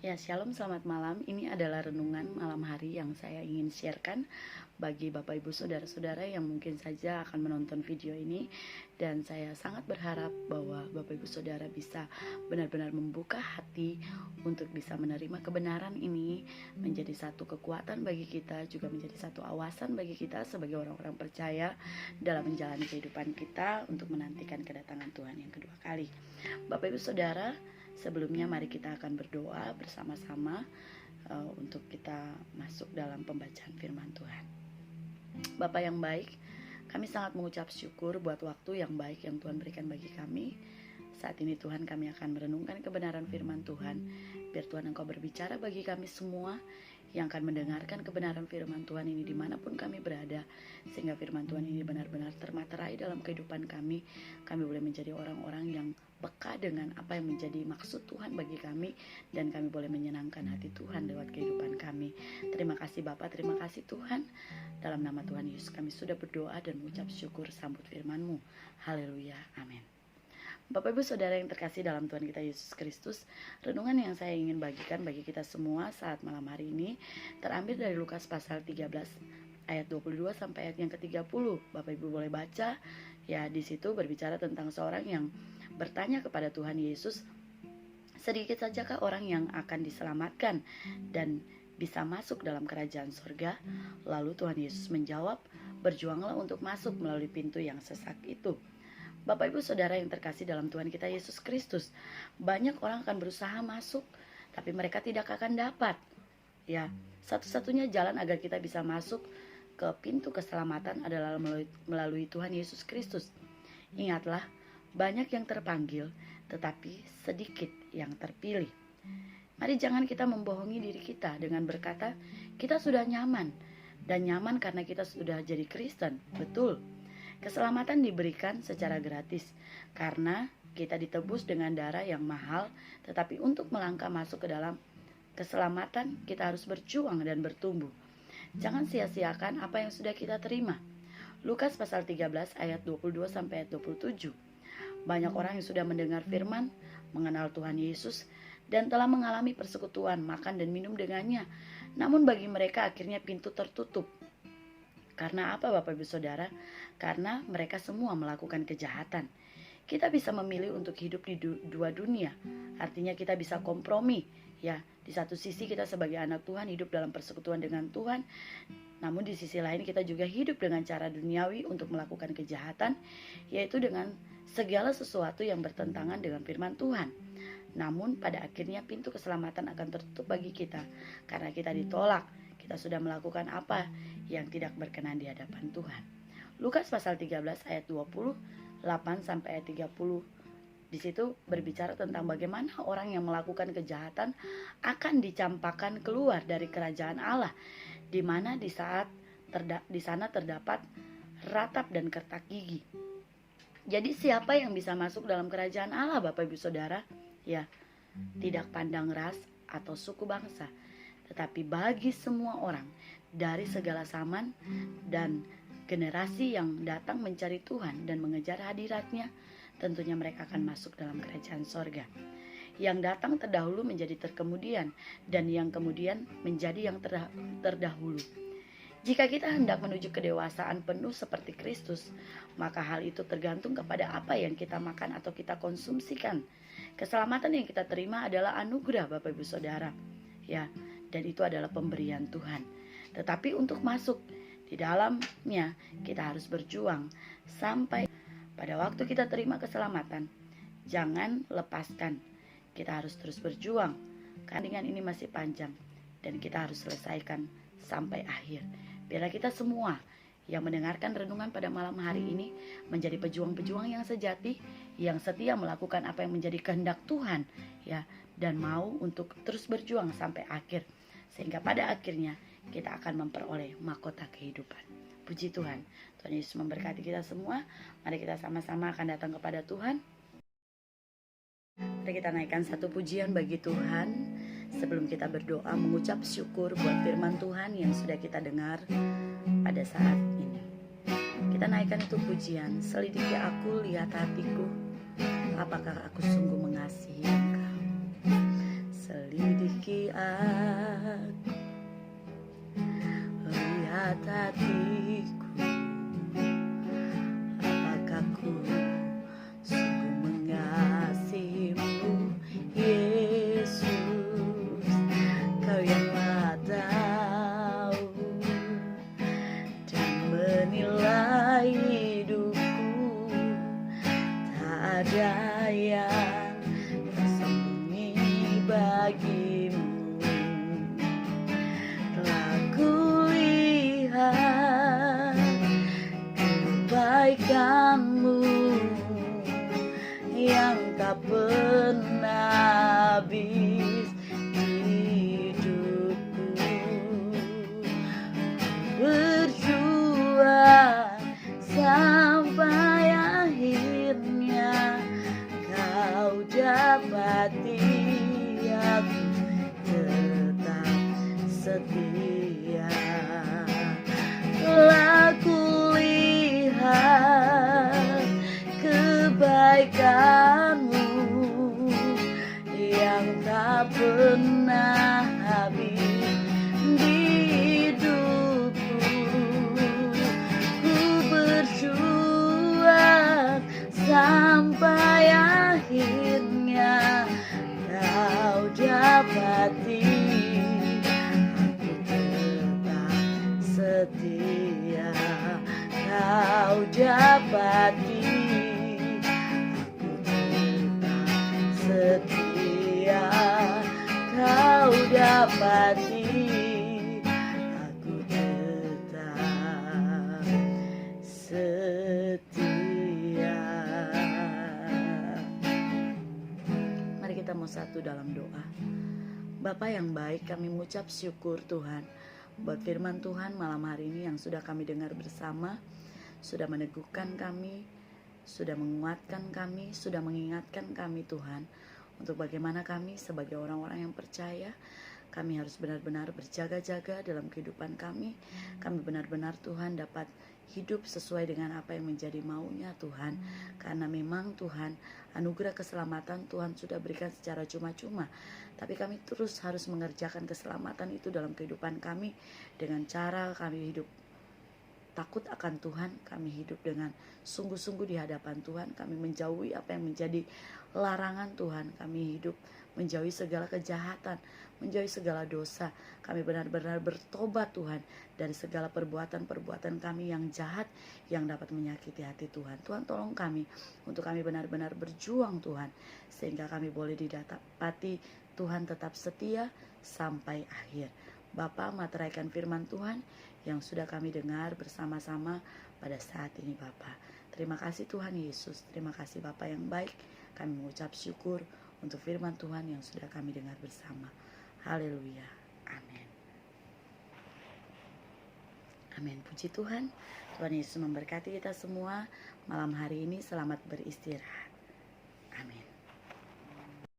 Ya, shalom, selamat malam. Ini adalah renungan malam hari yang saya ingin sharekan bagi Bapak Ibu Saudara-saudara yang mungkin saja akan menonton video ini. Dan saya sangat berharap bahwa Bapak Ibu Saudara bisa benar-benar membuka hati untuk bisa menerima kebenaran ini, menjadi satu kekuatan bagi kita, juga menjadi satu awasan bagi kita sebagai orang-orang percaya dalam menjalani kehidupan kita untuk menantikan kedatangan Tuhan yang kedua kali. Bapak Ibu Saudara, sebelumnya mari kita akan berdoa bersama-sama untuk kita masuk dalam pembacaan firman Tuhan. Bapa yang baik, kami sangat mengucap syukur buat waktu yang baik yang Tuhan berikan bagi kami. Saat ini Tuhan, kami akan merenungkan kebenaran firman Tuhan. Biar Tuhan Engkau berbicara bagi kami semua yang akan mendengarkan kebenaran firman Tuhan ini dimanapun kami berada, sehingga firman Tuhan ini benar-benar termaterai dalam kehidupan kami. Kami boleh menjadi orang-orang yang peka dengan apa yang menjadi maksud Tuhan bagi kami, dan kami boleh menyenangkan hati Tuhan lewat kehidupan kami. Terima kasih Bapa, terima kasih Tuhan. Dalam nama Tuhan Yesus kami sudah berdoa dan mengucap syukur sambut firman-Mu. Haleluya, amin. Bapak Ibu Saudara yang terkasih dalam Tuhan kita Yesus Kristus, renungan yang saya ingin bagikan bagi kita semua saat malam hari ini terambil dari Lukas pasal 13 ayat 22 sampai ayat yang ke-30. Bapak Ibu boleh baca. Ya, di situ berbicara tentang seorang yang bertanya kepada Tuhan Yesus, sedikit sajakah orang yang akan diselamatkan dan bisa masuk dalam kerajaan surga? Lalu Tuhan Yesus menjawab, berjuanglah untuk masuk melalui pintu yang sesak itu. Bapak Ibu Saudara yang terkasih dalam Tuhan kita Yesus Kristus, banyak orang akan berusaha masuk, tapi mereka tidak akan dapat. Ya, satu-satunya jalan agar kita bisa masuk ke pintu keselamatan adalah melalui Tuhan Yesus Kristus. Ingatlah, banyak yang terpanggil, tetapi sedikit yang terpilih. Mari jangan kita membohongi diri kita dengan berkata, kita sudah nyaman, dan nyaman karena kita sudah jadi Kristen. Betul. Keselamatan diberikan secara gratis karena kita ditebus dengan darah yang mahal, tetapi untuk melangkah masuk ke dalam keselamatan kita harus berjuang dan bertumbuh. Jangan sia-siakan apa yang sudah kita terima. Lukas pasal 13 ayat 22 sampai ayat 27. Banyak orang yang sudah mendengar firman, mengenal Tuhan Yesus, dan telah mengalami persekutuan, makan dan minum dengannya. Namun bagi mereka akhirnya pintu tertutup. Karena apa Bapak Ibu Saudara? Karena mereka semua melakukan kejahatan. Kita bisa memilih untuk hidup di dua dunia. Artinya kita bisa kompromi. Ya, di satu sisi kita sebagai anak Tuhan hidup dalam persekutuan dengan Tuhan. Namun di sisi lain kita juga hidup dengan cara duniawi untuk melakukan kejahatan, yaitu dengan segala sesuatu yang bertentangan dengan firman Tuhan. Namun pada akhirnya pintu keselamatan akan tertutup bagi kita karena kita ditolak. Kita sudah melakukan apa yang tidak berkenan di hadapan Tuhan. Lukas pasal 13 ayat 28 sampai ayat 30. Di situ berbicara tentang bagaimana orang yang melakukan kejahatan akan dicampakkan keluar dari kerajaan Allah, di mana di sana terdapat ratap dan kertak gigi. Jadi siapa yang bisa masuk dalam kerajaan Allah Bapak Ibu Saudara? Ya, tidak pandang ras atau suku bangsa, tetapi bagi semua orang dari segala zaman dan generasi yang datang mencari Tuhan dan mengejar hadiratnya, tentunya mereka akan masuk dalam kerajaan sorga. Yang datang terdahulu menjadi terkemudian, dan yang kemudian menjadi yang terdahulu. Jika kita hendak menuju kedewasaan penuh seperti Kristus, maka hal itu tergantung kepada apa yang kita makan atau kita konsumsikan. Keselamatan yang kita terima adalah anugerah Bapak Ibu Saudara. Ya, dan itu adalah pemberian Tuhan. Tetapi untuk masuk di dalamnya kita harus berjuang sampai pada waktu kita terima keselamatan. Jangan lepaskan. Kita harus terus berjuang. Kandungan ini masih panjang dan kita harus selesaikan sampai akhir. Biarlah kita semua yang mendengarkan renungan pada malam hari ini menjadi pejuang-pejuang yang sejati, yang setia melakukan apa yang menjadi kehendak Tuhan, ya, dan mau untuk terus berjuang sampai akhir, sehingga pada akhirnya kita akan memperoleh mahkota kehidupan. Puji Tuhan. Tuhan Yesus memberkati kita semua. Mari kita sama-sama akan datang kepada Tuhan. Mari kita naikkan satu pujian bagi Tuhan sebelum kita berdoa mengucap syukur buat firman Tuhan yang sudah kita dengar pada saat ini. Kita naikkan itu pujian. Selidiki aku, lihat hatiku, apakah aku sungguh mengasihi Engkau. Selidiki bagi aku. Lihat hatiku, apakah ku sungguh mengasihimu, Yesus. Kau yang Maha tahu dan menilai hidupku. Tak ada yang tersembunyi bagimu. Telah kulihat kebaikanmu yang tak pernah habis di hidupku. Berjuang sampai akhirnya kau dapati aku tetap setia. Telah kulihat kebaikanmu yang tak pernah habis di hidupku. Ku berjuang sampai akhirnya kau dapati aku tetap setia. Kau dapati aku tetap setia. Kau dapati aku tetap setia. Mari kita mau satu dalam doa. Bapa yang baik, kami mengucap syukur Tuhan buat firman Tuhan malam hari ini yang sudah kami dengar bersama, sudah meneguhkan kami, sudah menguatkan kami, sudah mengingatkan kami Tuhan, untuk bagaimana kami sebagai orang-orang yang percaya, kami harus benar-benar berjaga-jaga dalam kehidupan kami. Kami benar-benar Tuhan dapat hidup sesuai dengan apa yang menjadi maunya Tuhan. Karena memang Tuhan, anugerah keselamatan Tuhan sudah berikan secara cuma-cuma. Tapi kami terus harus mengerjakan keselamatan itu dalam kehidupan kami, dengan cara kami hidup takut akan Tuhan, kami hidup dengan sungguh-sungguh di hadapan Tuhan, kami menjauhi apa yang menjadi larangan Tuhan, kami hidup menjauhi segala kejahatan, menjauhi segala dosa. Kami benar-benar bertobat Tuhan dari segala perbuatan-perbuatan kami yang jahat yang dapat menyakiti hati Tuhan. Tuhan tolong kami untuk kami benar-benar berjuang Tuhan, sehingga kami boleh didapati Tuhan tetap setia sampai akhir. Bapa, materaikan firman Tuhan yang sudah kami dengar bersama-sama pada saat ini Bapa. Terima kasih Tuhan Yesus, terima kasih Bapa yang baik. Kami mengucap syukur untuk firman Tuhan yang sudah kami dengar bersama. Haleluya, amin. Amin, puji Tuhan. Tuhan Yesus memberkati kita semua malam hari ini. Selamat beristirahat.